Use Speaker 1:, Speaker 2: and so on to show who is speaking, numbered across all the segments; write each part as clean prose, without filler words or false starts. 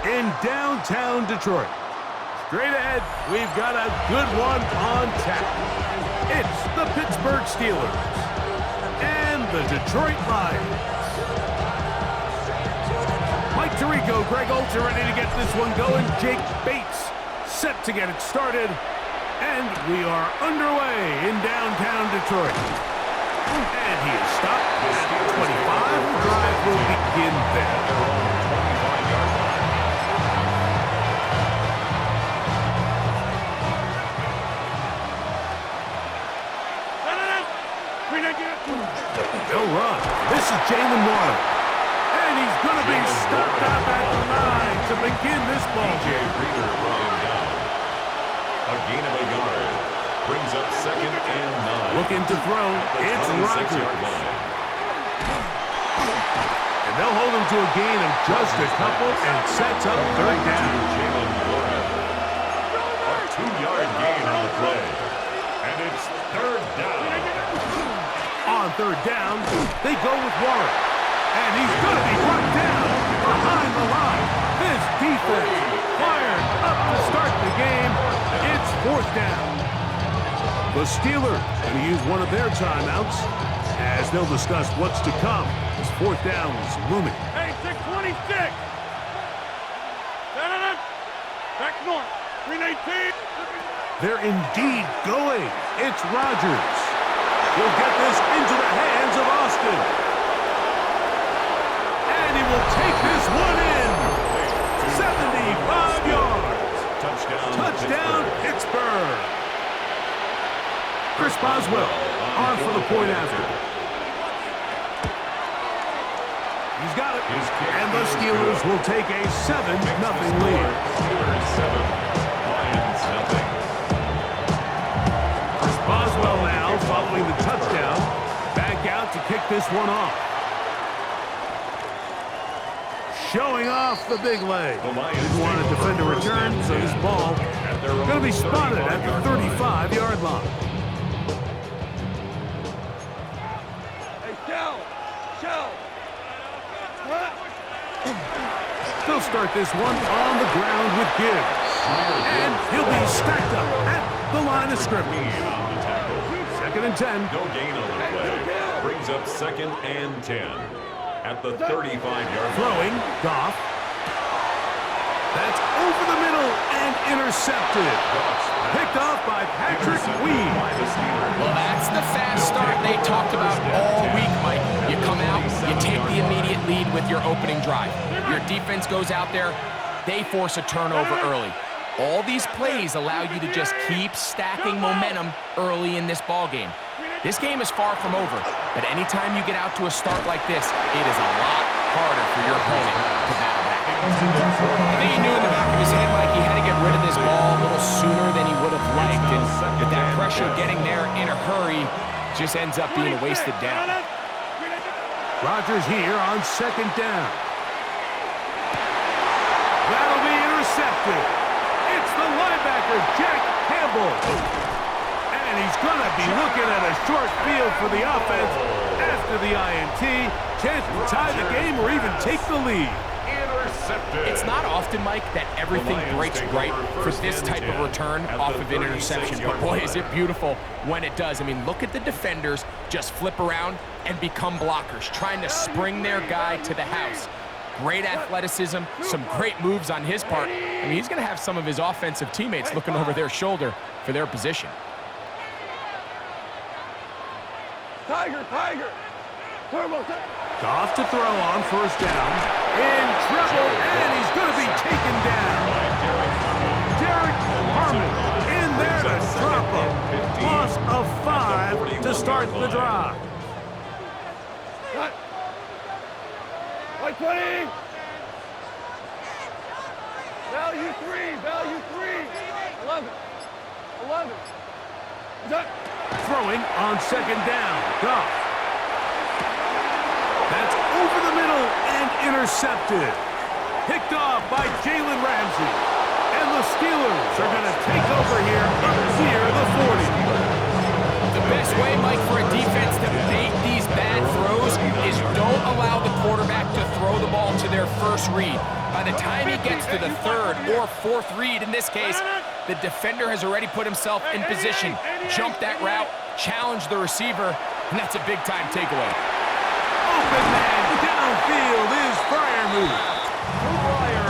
Speaker 1: in downtown Detroit. Straight ahead, we've got a good one on tap. It's the Pittsburgh Steelers and the Detroit Lions. Mike Tirico, Greg Olds are ready to get this one going. Jake Bates set to get it started. And we are underway in downtown Detroit. And he is stopped at 25. The drive will begin there. They'll run. This is Jalen Warren. And he's going to be stopped out at the line to begin this ball game.
Speaker 2: A gain of a yard. Brings up 2nd and 9.
Speaker 1: Looking to throw. It's Rodgers. And they'll hold him to a gain of just a couple and sets up 3rd down.
Speaker 2: Jalen Warren. A 2-yard gain on the play. And it's 3rd down.
Speaker 1: On 3rd down, they go with Warren. And he's going to be brought down behind the line. This defense fired up to start the game. It's 4th down. The Steelers going to use one of their timeouts as they'll discuss what's to come as 4th down is looming.
Speaker 3: Hey, 626. Back north. 319.
Speaker 1: They're indeed going. It's Rodgers. He'll get this into the hands of Austin. And he will take this one in. 75 yards. Touchdown, Pittsburgh. Chris Boswell on for the point after. He's got it. And the Steelers will take a 7-0 lead.
Speaker 2: Steelers 7, Lions nothing.
Speaker 1: Chris Boswell now following the touchdown. Back out to kick this one off. Showing off the big leg. Didn't want to defend a return, so this ball going to be spotted at the 35-yard line. They'll start this one on the ground with Gibbs. And he'll be stacked up at the line of scrimmage. 2nd and 10.
Speaker 2: No gain on the play. Brings up 2nd and 10. At the 35-yard line.
Speaker 1: Throwing, Goff. That's over the middle and intercepted. Picked off by Patrick Weed.
Speaker 4: Well, that's the fast start they talked about all week, Mike. You come out, you take the immediate lead with your opening drive. Your defense goes out there, they force a turnover early. All these plays allow you to just keep stacking momentum early in this ball game. This game is far from over, but anytime you get out to a start like this, it is a lot harder for your opponent to battle back. I think he knew in the back of his head, Mike, he had to get rid of this ball a little sooner than he would have liked, and with that pressure getting there in a hurry, just ends up being a wasted down.
Speaker 1: Rodgers here on 2nd down. That'll be intercepted. It's the linebacker, Jack Campbell. And he's going to be looking at a short field for the offense after the INT. Chance to tie the game or even take the lead.
Speaker 4: It's not often, Mike, that everything breaks right for this type of return off of an interception. But boy, is it beautiful when it does. I mean, look at the defenders just flip around and become blockers, trying to spring their guy to the house. Great athleticism, some great moves on his part. I mean, he's going to have some of his offensive teammates looking over their shoulder for their position.
Speaker 3: Tiger.
Speaker 1: Goff to throw on 1st down. In trouble, and he's going to be taken down. Derek Harmon in there to drop him. Loss of 5 to start the drive.
Speaker 3: Cut. 20. Value 3. 11. Cut.
Speaker 1: Throwing on 2nd down. Goff. That's over the middle and intercepted. Picked off by Jalen Ramsey. And the Steelers are going to take over here up near the 40.
Speaker 4: The best way, Mike, for a defense to bait these bad throws is don't allow the quarterback to throw the ball to their first read. By the time he gets to the third or fourth read, in this case, the defender has already put himself in position, jumped that route, challenged the receiver, and that's a big-time takeaway.
Speaker 1: Open man downfield is Freiermuth.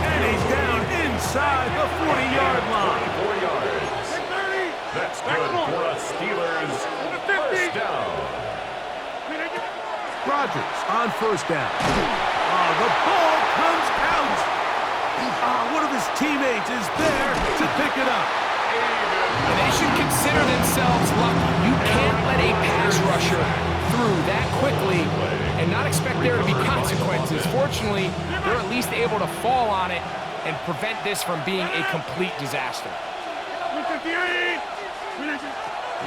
Speaker 1: And he's down inside the 40-yard line.
Speaker 2: 4 yards. That's good for a Steelers first down.
Speaker 1: Rodgers on first down. The ball comes out. One of his teammates is there to pick it up.
Speaker 4: They should consider themselves lucky. You can't let a pass rusher through that quickly and not expect there to be consequences. Fortunately, they're at least able to fall on it and prevent this from being a complete disaster.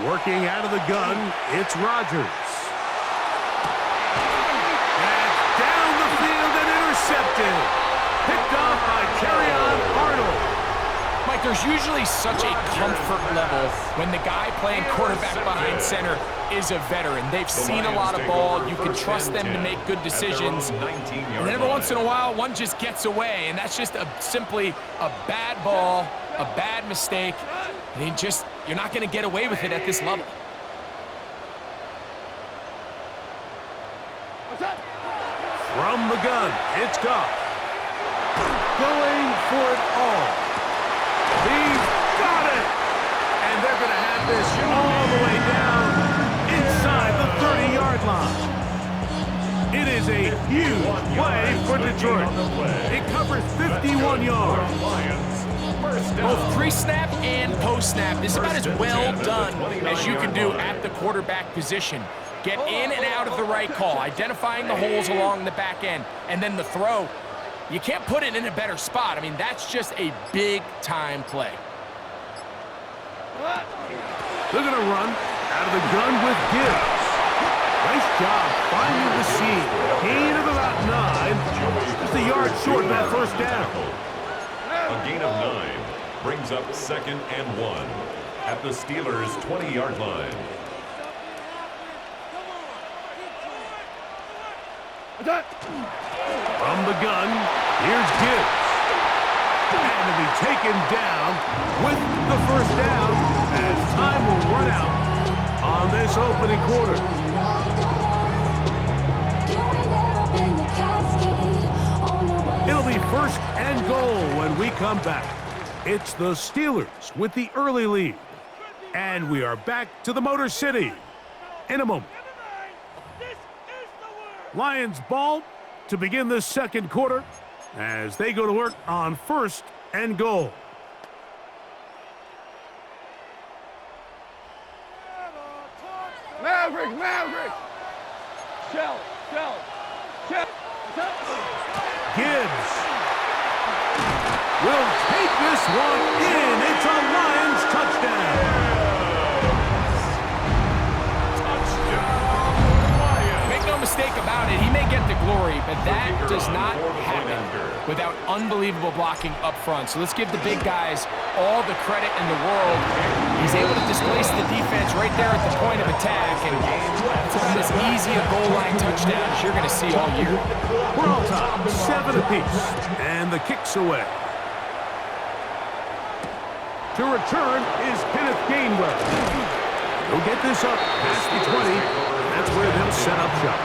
Speaker 1: Working out of the gun, it's Rodgers. That's down the field and intercepted. Picked off by Kerryon Arnold.
Speaker 4: Mike, there's usually such a comfort level when the guy playing quarterback behind center is a veteran. They've seen a lot of ball. You can trust them to make good decisions. And then every once in a while, one just gets away, and that's just simply a bad ball, a bad mistake. And you're not going to get away with it at this level.
Speaker 1: From the gun, it's Goff. Going for it all. He's got it! And they're going to have this all the way down inside the 30-yard line. It is a huge play for Detroit. It covers 51 yards.
Speaker 4: Both pre-snap and post-snap, this is about as well done as you can do at the quarterback position. Get in and out of the right call, identifying the holes along the back end, and then the throw. You can't put it in a better spot. I mean, that's just a big-time play.
Speaker 1: They're going to run out of the gun with Gibbs. Nice job finding the seam. Gain of about 9. Just a yard short of that first down.
Speaker 2: A gain of 9 brings up 2nd and 1 at the Steelers' 20-yard line.
Speaker 1: From the gun, here's Gibbs. And to be taken down with the first down as time will run out on this opening quarter. It'll be 1st and goal when we come back. It's the Steelers with the early lead. And we are back to the Motor City in a moment. Lions ball to begin the second quarter as they go to work on 1st and goal.
Speaker 3: Maverick! Shell!
Speaker 1: Gibbs will take this one in. It's a Lions touchdown.
Speaker 4: Make no mistake about it, he may get the glory, but that does not happen without unbelievable blocking up front. So let's give the big guys all the credit in the world. He's able to displace the defense right there at the point of attack, and it's about as easy a goal line touchdown as you're going to see all year.
Speaker 1: We're all time, 7 apiece, and the kick's away. To return is Kenneth Gainwell. He'll get this up past the 20. That's where they'll set up shop.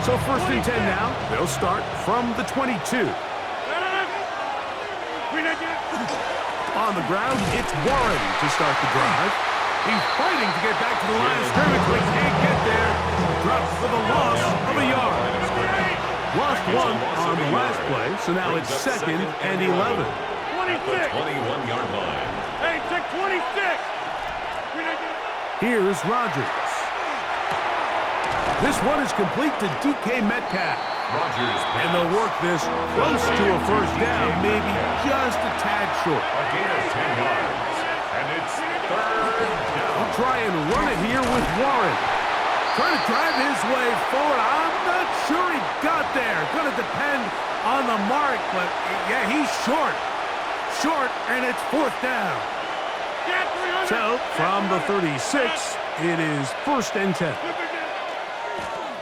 Speaker 1: So 1st and 10 now. They'll start from the 22. On the ground, it's Warren to start the drive. He's fighting to get back to the line of scrimmage, but can't get there. Drops for the loss of a yard. Lost 1 on the last play, so now it's 2nd and 11.
Speaker 2: 26. 21-yard line.
Speaker 3: Hey, check 26!
Speaker 1: Here's Rodgers. This one is complete to DK Metcalf.
Speaker 2: Rodgers
Speaker 1: And they'll work this close to a first down, maybe just a tad short.
Speaker 2: a gain of 10 yards. And it's 3rd down.
Speaker 1: He'll try and run it here with Warren. Trying to drive his way forward. I'm not sure he got there. Going to depend on the mark, but yeah, he's short. Short, and it's 4th down. So, from the 36, It is 1st and 10.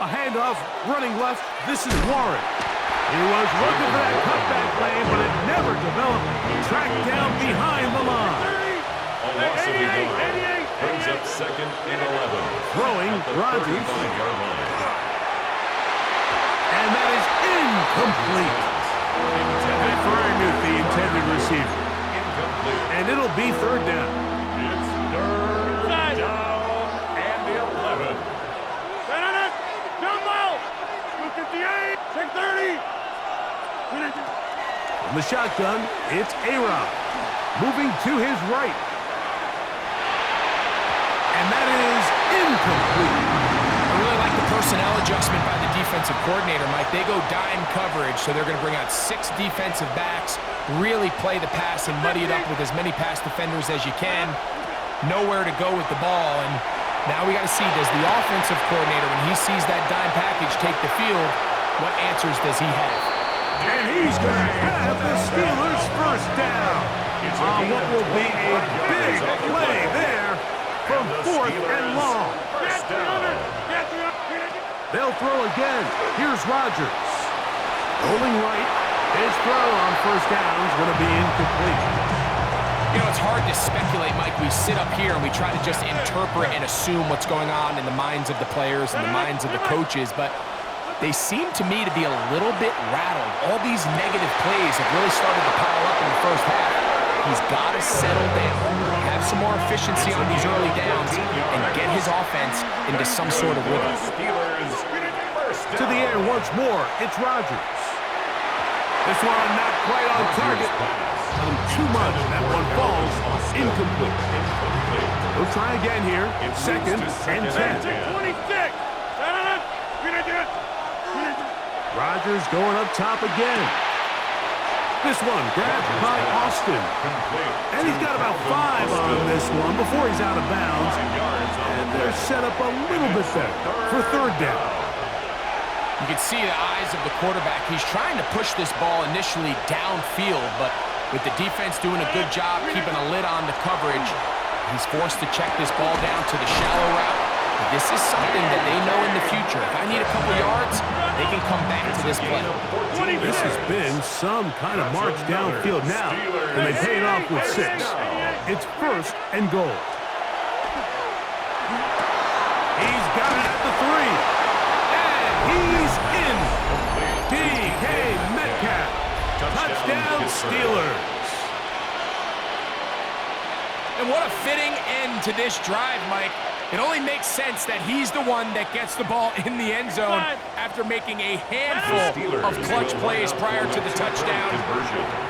Speaker 1: A handoff, running left. This is Warren. He was looking for that cutback lane, but it never developed. Tracked down behind the line.
Speaker 2: A loss of 11. Brings up 2nd and 11.
Speaker 1: Throwing, Rodgers.
Speaker 2: 35-yard line.
Speaker 1: And that is incomplete. That firing with the intended receiver.
Speaker 2: Incomplete.
Speaker 1: And it'll be 3rd down.
Speaker 2: It's 3rd down and 11.
Speaker 3: Jump out! 58, 630.
Speaker 1: From the shotgun, it's A-Rod. Moving to his right. And that is incomplete.
Speaker 4: I really like the personnel adjustment by the defensive coordinator, Mike. They go dime coverage, so they're going to bring out 6 defensive backs, really play the pass and muddy it up with as many pass defenders as you can. Nowhere to go with the ball, and now we got to see, does the offensive coordinator, when he sees that dime package take the field, what answers does he have?
Speaker 1: And he's going to have the Steelers' 1st down. On what will be a big play there from 4th and long. They'll throw again. Here's Rodgers. Rolling right. His throw on 1st down is going to be incomplete.
Speaker 4: You know, it's hard to speculate, Mike. We sit up here and we try to just interpret and assume what's going on in the minds of the players and the minds of the coaches, but they seem to me to be a little bit rattled. All these negative plays have really started to pile up in the 1st half. He's got to settle down, have some more efficiency on these early downs, and get his offense into some sort of rhythm.
Speaker 1: To the air once more, it's Rodgers. This one not quite on target. Too much. That one falls incomplete. We'll try again here. 2nd and 10.
Speaker 3: 26.
Speaker 1: Rodgers going up top again. This one grabbed by Austin. And he's got about 5 on this one before he's out of bounds. And they're set up a little bit better for 3rd down.
Speaker 4: You can see the eyes of the quarterback. He's trying to push this ball initially downfield, but with the defense doing a good job keeping a lid on the coverage, he's forced to check this ball down to the shallow route. This is something that they know in the future. If I need a couple yards, they can come back to this play.
Speaker 1: This has been some kind of march downfield now, and they paid off with 6. It's 1st and goal. He's got it at the 3. He's in. DK Metcalf. Touchdown, Steelers.
Speaker 4: And what a fitting end to this drive, Mike. It only makes sense that he's the one that gets the ball in the end zone after making a handful of clutch plays prior to the touchdown.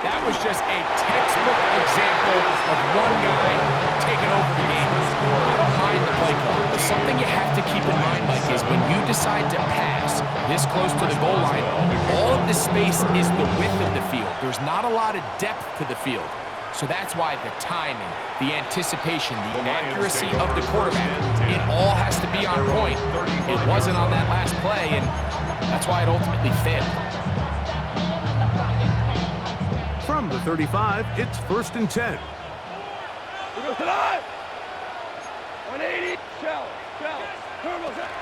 Speaker 4: That was just a textbook example of one guy taking over the game. I don't mind the play call, but something you have to keep in mind, Mike, is when you decide to pass this close to the goal line, all of the space is the width of the field. There's not a lot of depth to the field. So that's why the timing, the anticipation, the accuracy of the quarterback, it all has to be on point. It wasn't on that last play, and that's why it ultimately failed.
Speaker 1: From the 35, it's 1st and 10.
Speaker 3: We go tonight. 180. Shell. Turbo's up.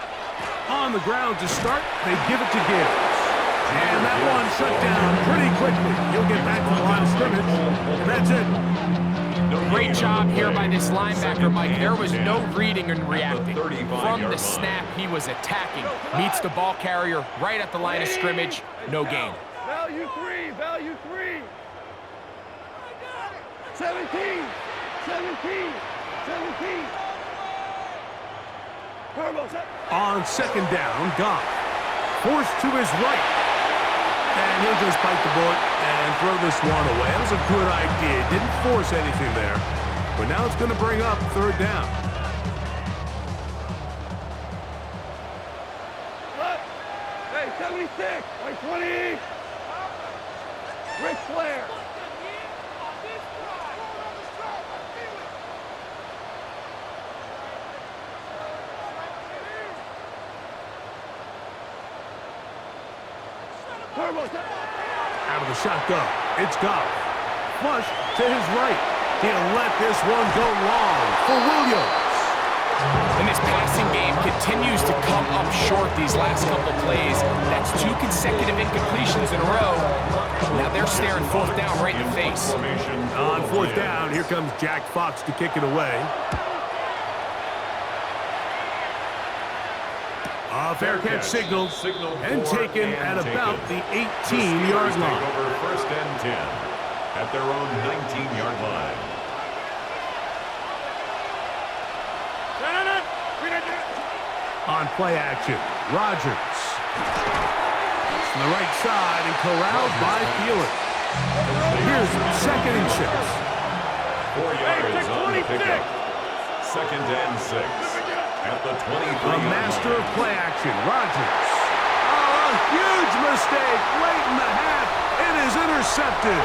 Speaker 1: On the ground to start, they give it to Gibbs. And that one shut down pretty quickly. He'll get back to the line of scrimmage, and that's it.
Speaker 4: Great job here by this linebacker, Mike. There was no reading and reacting. From the snap, he was attacking. Meets the ball carrier right at the line of scrimmage. No gain.
Speaker 3: Value 3. 17. Turbo's up.
Speaker 1: On 2nd down, Goff. Forced to his right. And he'll just bite the bullet and throw this one away. That was a good idea. Didn't force anything there. But now it's going to bring up 3rd down.
Speaker 3: Hey, 76. 20. Ric Flair.
Speaker 1: Out of the shotgun, it's Goff. Flush to his right. He'll let this one go long for Williams.
Speaker 4: And this passing game continues to come up short these last couple plays. That's 2 consecutive incompletions in a row. Now they're staring fourth down right in the face.
Speaker 1: On fourth down, here comes Jack Fox to kick it away. A fair catch signaled and taken at about the 18-yard line.
Speaker 2: First and 10 at their own 19-yard line.
Speaker 1: On play action, Rodgers. From the right side and corralled by Thielen. Here's second and 6.
Speaker 2: 4 yards on the pickup. Second and 6 at the 23.
Speaker 1: A master of play action, Rodgers. Oh, a huge mistake late in the half. It is intercepted.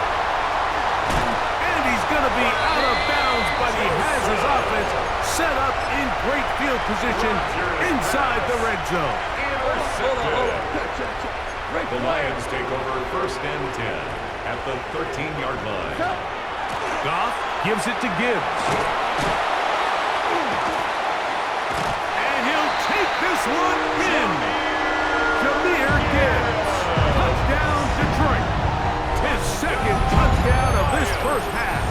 Speaker 1: And he's going to be out of bounds, but he has his offense set up in great field position inside the red zone.
Speaker 2: The Lions take over first and 10 at the 13-yard line.
Speaker 1: Goff gives it to Gibbs. And he'll take this one in. Jahmyr Gibbs. Touchdown Detroit. His second touchdown of this first half.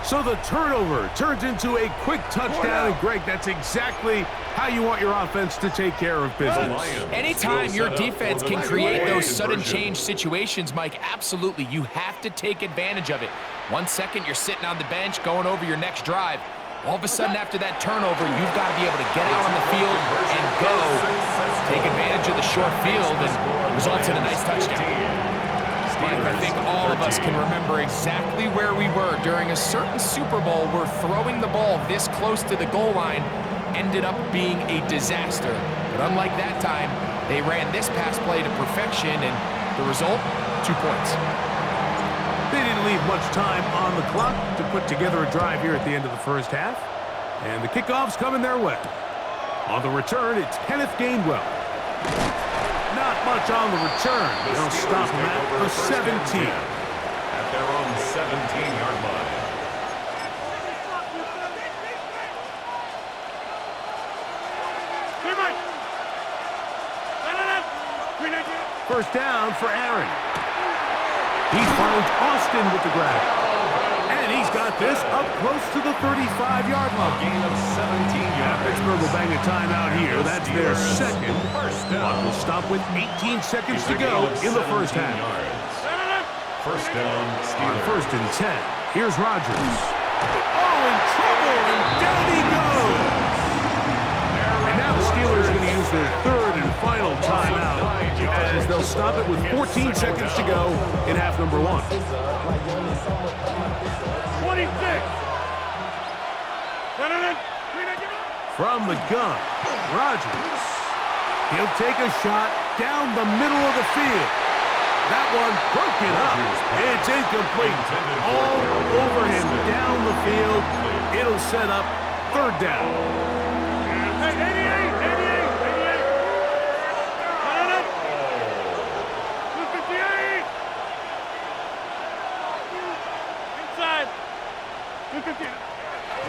Speaker 1: So the turnover turns into a quick touchdown. And Greg, that's exactly how you want your offense to take care of business.
Speaker 4: Anytime your defense can create those sudden change situations, Mike, absolutely, you have to take advantage of it. 1 second, you're sitting on the bench going over your next drive. All of a sudden, after that turnover, you've got to be able to get out on the field and go. Take advantage of the short field and results in a nice touchdown. Mike, I think all of us can remember exactly where we were during a certain Super Bowl where throwing the ball this close to the goal line ended up being a disaster. But unlike that time, they ran this pass play to perfection, and the result, 2 points.
Speaker 1: They didn't leave much time on the clock to put together a drive here at the end of the first half. And the kickoff's coming their way. On the return, it's Kenneth Gainwell. Not much on the return. They'll stop him at the 17.
Speaker 2: At their own 17-yard line.
Speaker 1: First down for Aaron. He finds Austin with the grab. And he's got this up close to the 35-yard line.
Speaker 2: A gain of 17 yards.
Speaker 1: Pittsburgh will bang a timeout here. That's their second. Clock will stop with 18 seconds to go in the first half.
Speaker 2: First down,
Speaker 1: On first and 10, here's Rodgers. Oh, in trouble, and down he goes. And now the Steelers are going to use their third and final timeout as they'll stop it with 14 seconds to go in half number 1.
Speaker 3: 26.
Speaker 1: From the gun, Rodgers. He'll take a shot down the middle of the field. That one broken up. It's incomplete. All over him down the field. It'll set up third down.
Speaker 3: 88. Inside.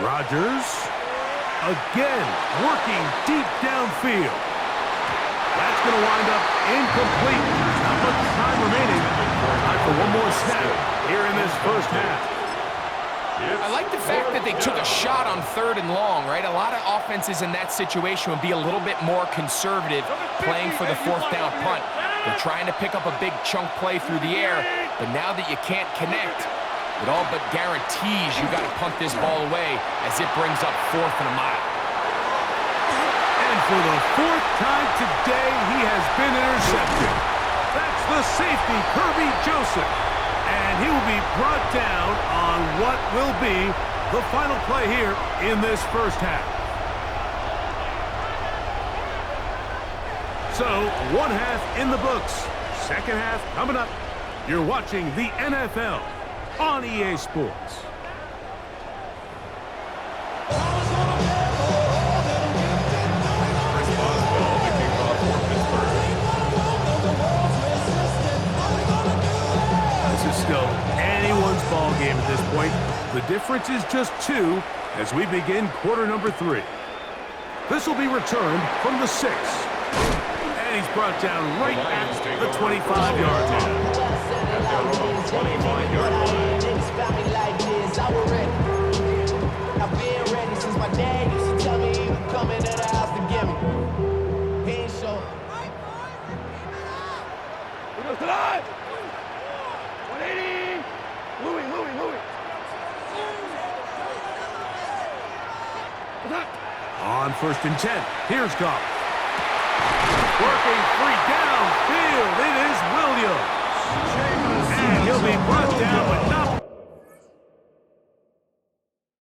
Speaker 1: Rodgers again working deep downfield. That's going to wind up incomplete. Not much time remaining. Time for one more snap here in this first half.
Speaker 4: I like the fact that they took a shot on third and long, right? A lot of offenses in that situation would be a little bit more conservative playing for the fourth down punt. They're trying to pick up a big chunk play through the air, but now that you can't connect, it all but guarantees you got to punt this ball away as it brings up fourth and a mile.
Speaker 1: And for the fourth time today, he has been intercepted. That's the safety, Kirby Joseph. And he will be brought down on what will be the final play here in this first half. So, one half in the books. Second half coming up. You're watching the NFL on EA Sports. This is still anyone's ball game at this point. The difference is just 2, as we begin quarter number 3. This will be returned from the 6. And he's brought down right at the 25-yard line.
Speaker 2: At their own 25-yard line.
Speaker 5: I've been ready since my dad used to tell me he was coming to the house to get me. He ain't sure.
Speaker 3: Who goes tonight? 180. Louis. What's that?
Speaker 1: On 1st and 10, here's Goff. Working free downfield, it is Williams. And he'll be brought